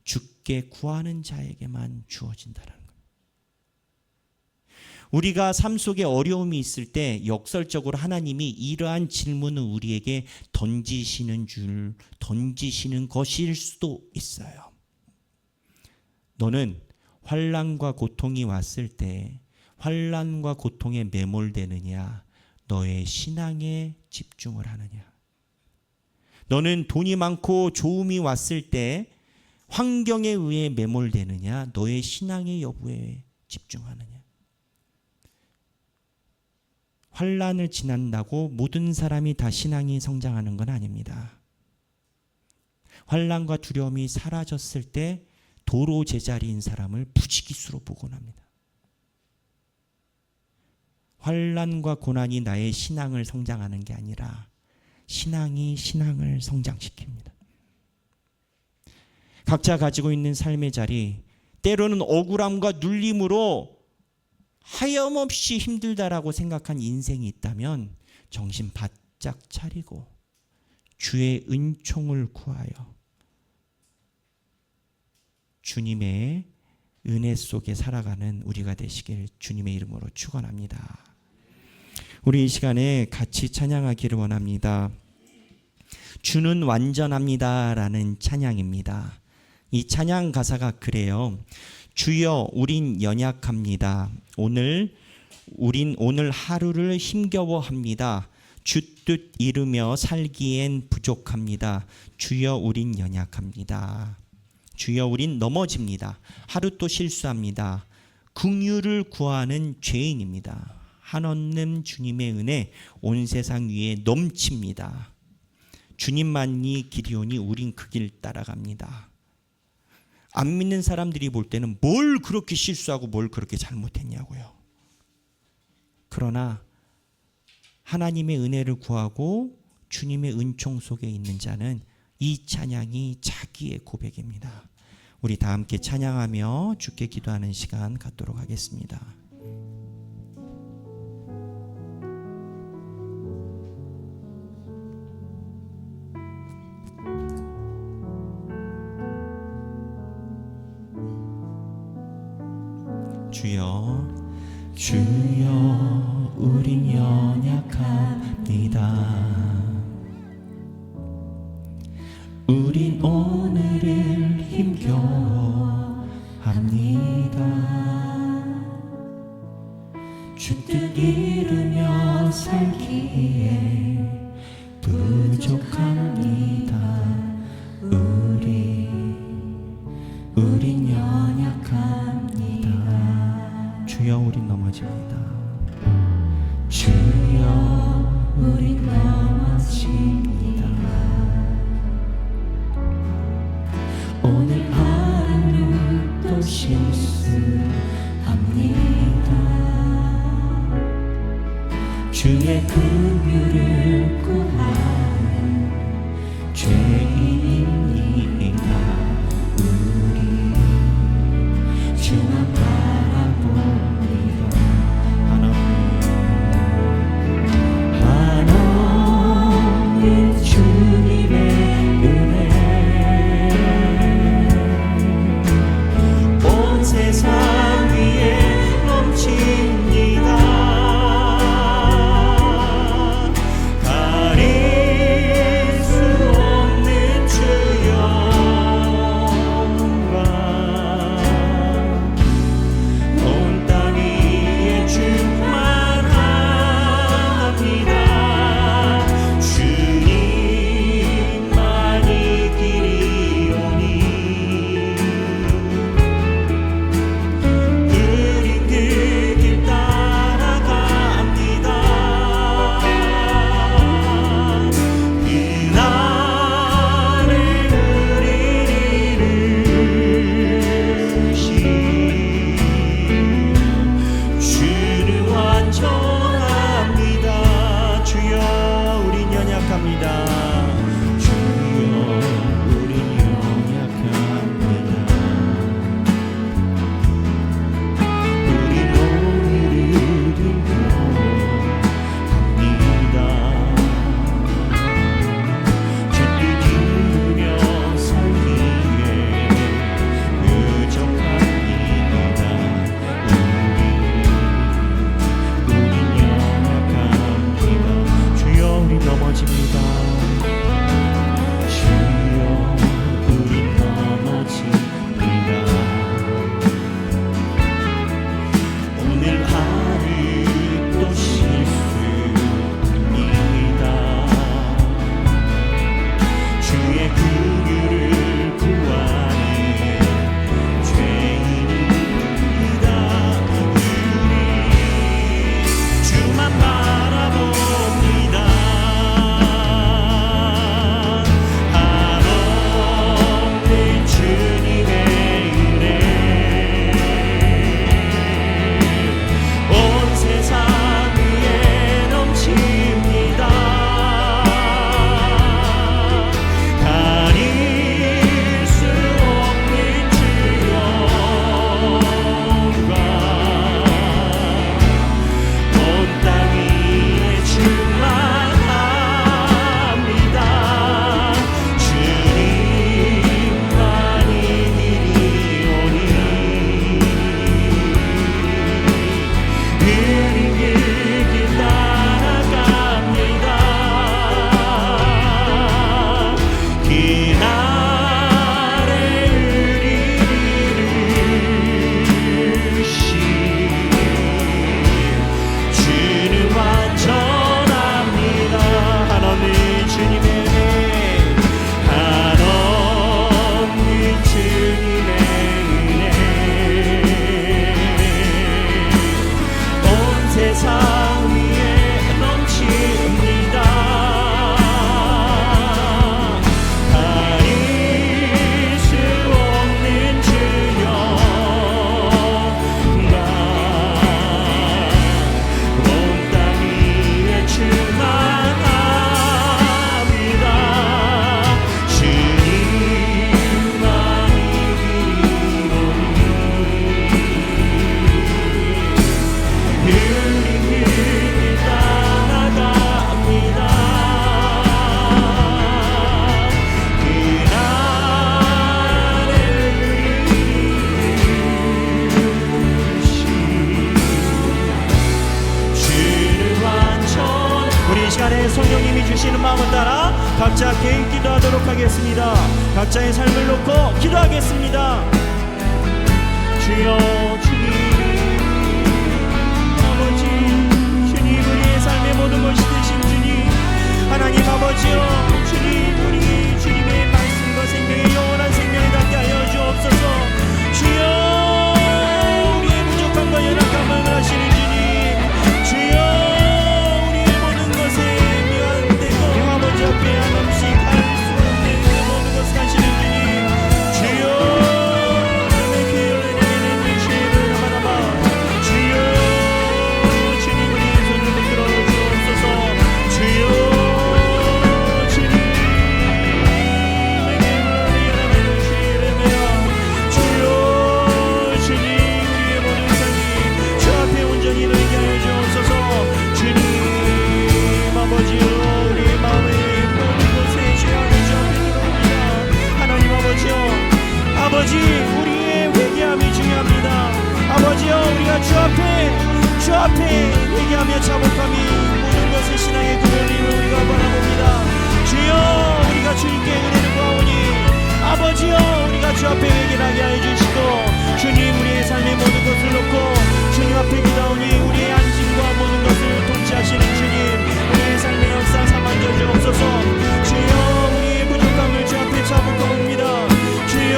주께 구하는 자에게만 주어진다는 거예요. 우리가 삶 속에 어려움이 있을 때 역설적으로 하나님이 이러한 질문을 우리에게 던지시는 것일 수도 있어요. 너는 환난과 고통이 왔을 때 환난과 고통에 매몰되느냐, 너의 신앙에 집중을 하느냐. 너는 돈이 많고 좋음이 왔을 때 환경에 의해 매몰되느냐, 너의 신앙의 여부에 집중하느냐. 환난을 지난다고 모든 사람이 다 신앙이 성장하는 건 아닙니다. 환난과 두려움이 사라졌을 때 도로 제자리인 사람을 부지기수로 보곤 합니다. 환난과 고난이 나의 신앙을 성장하는 게 아니라 신앙이 신앙을 성장시킵니다. 각자 가지고 있는 삶의 자리, 때로는 억울함과 눌림으로 하염없이 힘들다라고 생각한 인생이 있다면 정신 바짝 차리고 주의 은총을 구하여 주님의 은혜 속에 살아가는 우리가 되시길 주님의 이름으로 축원합니다. 우리 이 시간에 같이 찬양하기를 원합니다. 주는 완전합니다라는 찬양입니다. 이 찬양 가사가 그래요. 주여 우린 연약합니다. 우린 오늘 하루를 힘겨워합니다. 주 뜻 이루며 살기엔 부족합니다. 주여 우린 연약합니다. 주여 우린 넘어집니다. 하루 또 실수합니다. 긍휼을 구하는 죄인입니다. 한없는 주님의 은혜 온 세상 위에 넘칩니다. 주님만이 길이오니 우린 그 길 따라갑니다. 안 믿는 사람들이 볼 때는 뭘 그렇게 실수하고 뭘 그렇게 잘못했냐고요. 그러나 하나님의 은혜를 구하고 주님의 은총 속에 있는 자는 이 찬양이 자기의 고백입니다. 우리 다 함께 찬양하며 주께 기도하는 시간 갖도록 하겠습니다. 주여 우린 연약합니다. 우린 오늘을 힘겨워합니다. 주 뜻 이루며 살기에 부족합니다. 우린 연약합니다. 주여 우린 넘어집니다. 주여 우린 넘어집니다. 오늘 하루 또 긍휼을 구하는 죄인이다. 우리 주만 바라봅니다. 한없는 주님의 은혜 온 세상 위에 넘칩니다. 가릴 수 없는 주 영광 온 땅 위에 충만합니다. 주님만이 이리오니 흐리게 따라갑니다. 그날의 의리르시 주는 완전합니다. 한없는 주님의 한없는 주님의 은혜 온 세상 위에 넘칩니다. 가릴 수 없는 주 영광 온 땅 위에 충만합니다. 주님만이 이리오니 흐리게 따라갑니다. 그날의 의리시 주는 완전. 우리 이 시간에 성령님이 주시는 마음을 따라 각자 개인 기도하도록 하겠습니다. 각자의 삶을 놓고 기도하겠습니다. 주여 주님 아버지, 주님 우리의 삶의 모든 것이 되신 주님 하나님 아버지여, 주님 우리 주님의 말씀과 생명의 영원한 생명을 갖게 하여 주옵소서. 주여 우리의 부족함과 연약함을 아시는 주님, 주여 우리의 모든 것에 미완되고 아버지 앞에 한없이 할 수 없는 그 모든 것을 하시는 주님, 주여 주님의 기회를 내리는 주님을 바라봐. 주여 주님 우리의 손을 붙들어 주옵소서. 주여 주님 내게 열어내는 주님이여, 주여 주님 우리의 모든 삶이 주 앞에 온전히 놓이게 하여 주옵소서. 주님 아버지여 우리의 마음의 모든 곳에 죄악을 주 앞에 들어옵니다. 하나님 아버지여, 아버지 우리의 회개함이 중요합니다. 아버지여 우리가 주 앞에 회개하며 자복함이 모든 것을 신앙의 근원임을 우리가 바라봅니다. 주여 우리가 주님께 은혜를 구하오니 아버지여 우리가 주 앞에 회개를 하게 하여 주시고, 주님 우리의 삶의 모든 것을 놓고 주님 앞에 기도하오니 우리의 안심과 모든 것을 통치하시는 주님, 우리의 삶의 역사 삼아줘 주옵소서. 주여 우리의 부족함을 주 앞에 자복하옵니다. 주여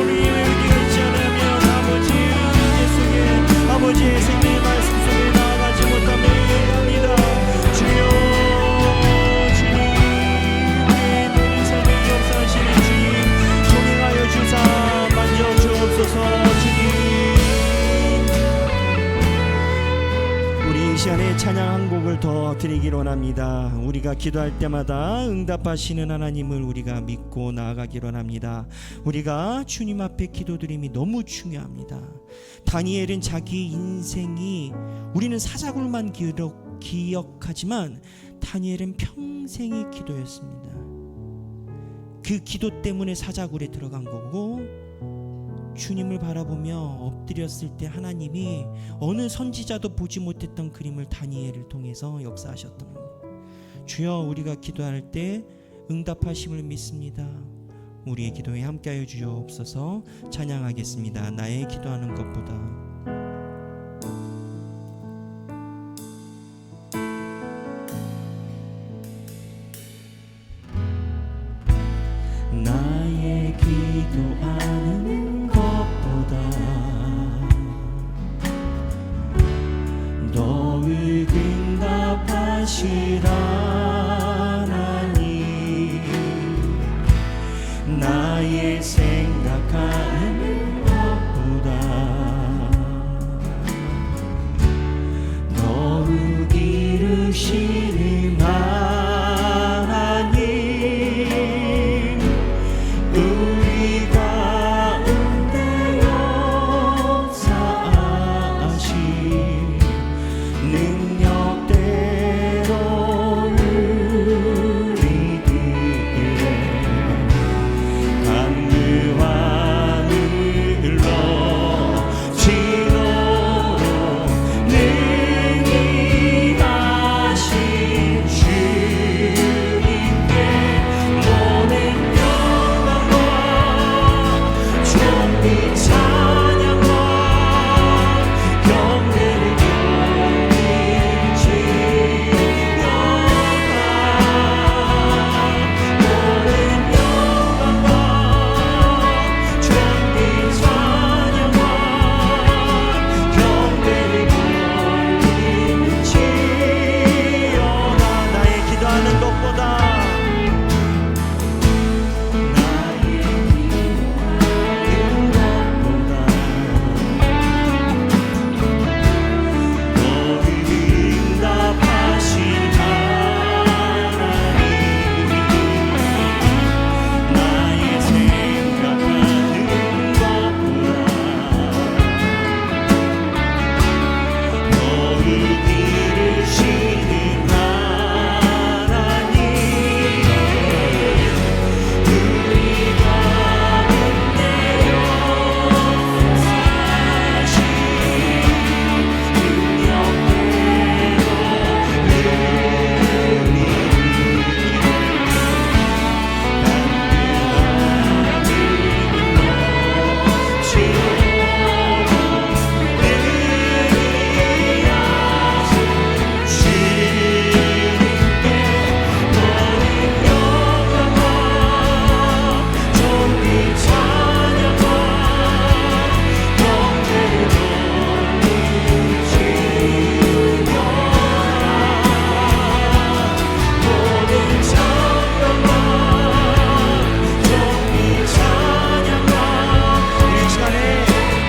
우리의 회개가 있지 않으면 아버지 이제 속에 아버지의 생명의 말씀 속에 나아가지 못하며 회개합니다. 주여 주님 우리의 모든 삶의 역사하시는 주님, 동행하여 주사 만져 주옵소서. 주님 우리 이 시간에 찬양 한 곡을 더 드리기를 원합니다. 우리가 기도할 때마다 응답하시는 하나님을 우리가 믿고 나아가기를 원합니다. 우리가 주님 앞에 기도드림이 너무 중요합니다. 다니엘은 자기 인생이, 우리는 사자굴만 기억하지만 다니엘은 평생의 기도였습니다. 그 기도 때문에 사자굴에 들어간 거고, 주님을 바라보며 엎드렸을 때 하나님이 어느 선지자도 보지 못했던 그림을 다니엘을 통해서 역사하셨던 겁니다. 주여 우리가 기도할 때 응답하심을 믿습니다. 우리의 기도에 함께하여 주옵소서. 찬양하겠습니다. 나의 기도하는 것보다 나의 기도하는 것보다 너를 응답하시라 하나님. 나의 생각하는 것보다 너를 이루시는 하나님. 우리 가운데 역사하신 능력대로 우리들의 강구와 늘러 지도록 능히 하신 주님께 모든 영광과 존귀 찬양과 경배를 돌리지어다. 모든 영광과 존귀 찬양과 경배를 돌리지어다. 나의 기도하는 것보다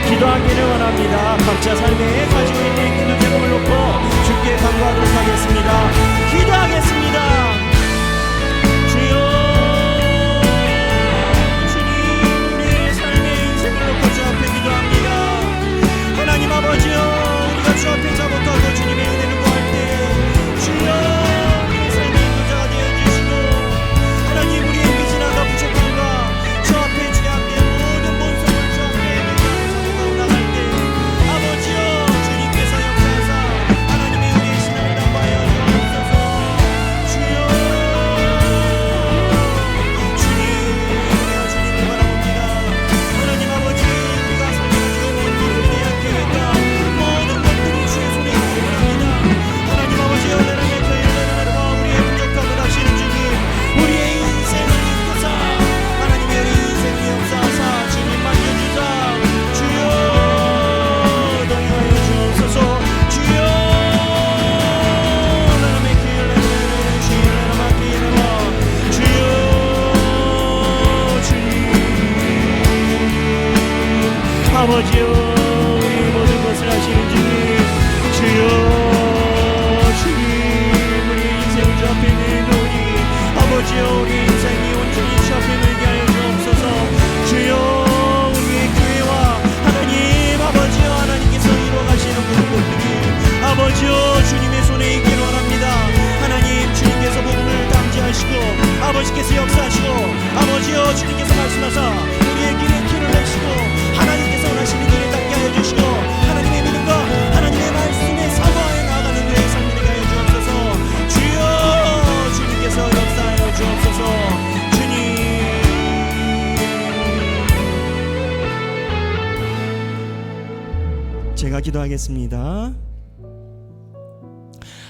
기도하기를 원합니다. 각자 삶에 가지고 있는 기도 제목을 놓고 주께 간구하도록 하겠습니다. 기도하겠습니다. 주여, 주님, 우리의 삶의 인생을 놓고 주 앞에 기도합니다. 하나님 아버지여, 우리가 주 앞에 자복하고 주님의 은혜를 구할 때 주여, 우리의 삶의 인도자가 되어주시고 하나님, 우리의 미진함과 부족함과 주 앞에 주의 앞에 모든 본성을 주 앞에 나갈 때 아버지여, 주님께서 역사하사 하나님의 우리의 신앙을 담보하여 주옵소서. 주여, 주님을 바라봅니다. 하나님 아버지, 우리가 살려주고 모든 것들이 약해니까 모든 것들이 주의 손에 있기를 바랍니다. 하나님 아버지, 열매를 맺어 열매를 우리의 부족함을 하시는 주님, 우리의 인생을 이끄사 하나님의 우리 인생을 역사하사 주님 만져주사. 주여, 동행하여 주옵소서. 주여, 하나님의 기회를 주여, 주님 아버지여, 우리 모든 것을 하시는 주님, 주여, 주님, 우리 인생을 주 앞에 내놓으니 아버지여, 우리 인생이 온전히 주 앞에 내게 하여 주옵소서. 주여, 우리의 교회와 하나님 아버지여, 하나님께서 이루어가시는 모든 것들이 아버지여, 주님의 손에 있기를 원합니다. 하나님, 주님께서 복음을 담지하시고 아버지께서 역사하시고 아버지여, 주님께서 말씀하사 우리의 길에 길을 내시고 하나님께서 원하시는 길을 닦게 하여 주시고 하나님의 믿음과 하나님의 말씀에 사모하여 나아가는 우리의 삶이 되게 하여 주옵소서. 주여, 주님께서 역사하여 주옵소서. 주님, 제가 기도하겠습니다.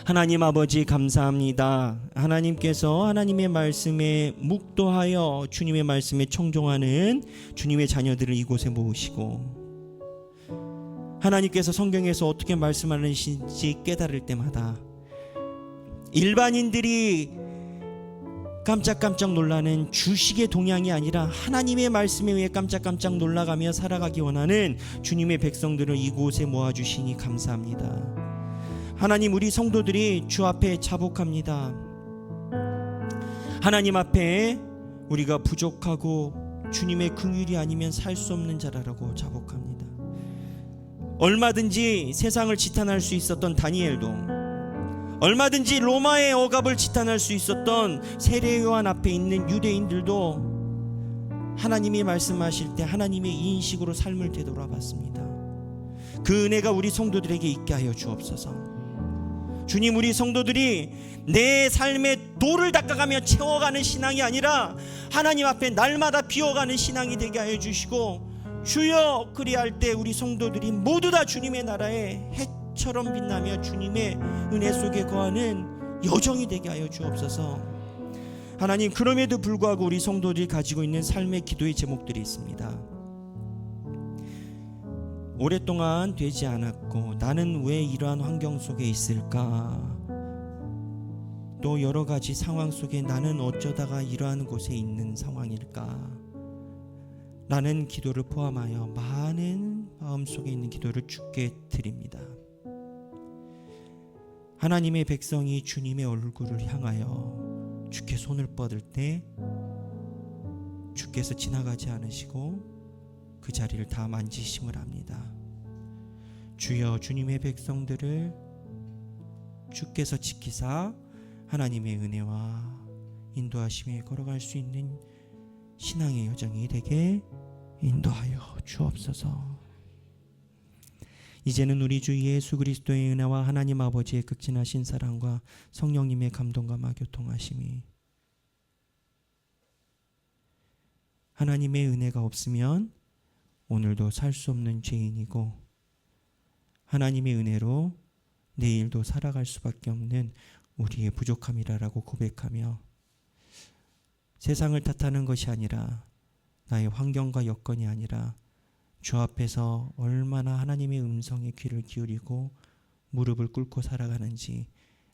하나님 아버지 감사합니다. 하나님께서 하나님의 말씀에 묵도하여 주님의 말씀에 청종하는 주님의 자녀들을 이곳에 모으시고, 하나님께서 성경에서 어떻게 말씀하시는지 깨달을 때마다 일반인들이 깜짝깜짝 놀라는 주식의 동향이 아니라 하나님의 말씀에 의해 깜짝깜짝 놀라가며 살아가기 원하는 주님의 백성들을 이곳에 모아주시니 감사합니다. 하나님, 우리 성도들이 주 앞에 자복합니다. 하나님 앞에 우리가 부족하고 주님의 긍휼이 아니면 살 수 없는 자라고 자복합니다. 얼마든지 세상을 지탄할 수 있었던 다니엘도, 얼마든지 로마의 억압을 지탄할 수 있었던 세례요한 앞에 있는 유대인들도 하나님이 말씀하실 때 하나님의 인식으로 삶을 되돌아봤습니다. 그 은혜가 우리 성도들에게 있게 하여 주옵소서. 주님, 우리 성도들이 내 삶에 돌을 닦아가며 채워가는 신앙이 아니라 하나님 앞에 날마다 비워가는 신앙이 되게 하여 주시고, 주여, 그리할 때 우리 성도들이 모두 다 주님의 나라에 해처럼 빛나며 주님의 은혜 속에 거하는 여정이 되게 하여 주옵소서. 하나님, 그럼에도 불구하고 우리 성도들이 가지고 있는 삶의 기도의 제목들이 있습니다. 오랫동안 되지 않았고 나는 왜 이러한 환경 속에 있을까? 또 여러 가지 상황 속에 나는 어쩌다가 이러한 곳에 있는 상황일까? 라는 기도를 포함하여 많은 마음속에 있는 기도를 주께 드립니다. 하나님의 백성이 주님의 얼굴을 향하여 주께 손을 뻗을 때 주께서 지나가지 않으시고 그 자리를 다 만지심을 합니다. 주여, 주님의 백성들을 주께서 지키사 하나님의 은혜와 인도하심에 걸어갈 수 있는 신앙의 여정이 되게 인도하여 주옵소서. 이제는 우리 주 예수 그리스도의 은혜와 하나님 아버지의 극진하신 사랑과 성령님의 감동과 교통하심이, 하나님의 은혜가 없으면 오늘도 살 수 없는 죄인이고 하나님의 은혜로 내일도 살아갈 수밖에 없는 우리의 부족함이라고 고백하며, 세상을 탓하는 것이 아니라 나의 환경과 여건이 아니라 주 앞에서 얼마나 하나님의 음성에 귀를 기울이고 무릎을 꿇고 살아가는지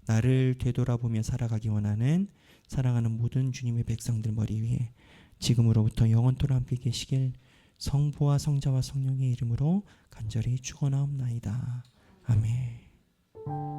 나를 되돌아보며 살아가기 원하는 사랑하는 모든 주님의 백성들 머리 위에 지금으로부터 영원토록 함께 계시길 성부와 성자와 성령의 이름으로 간절히 축원하옵나이다. 아멘.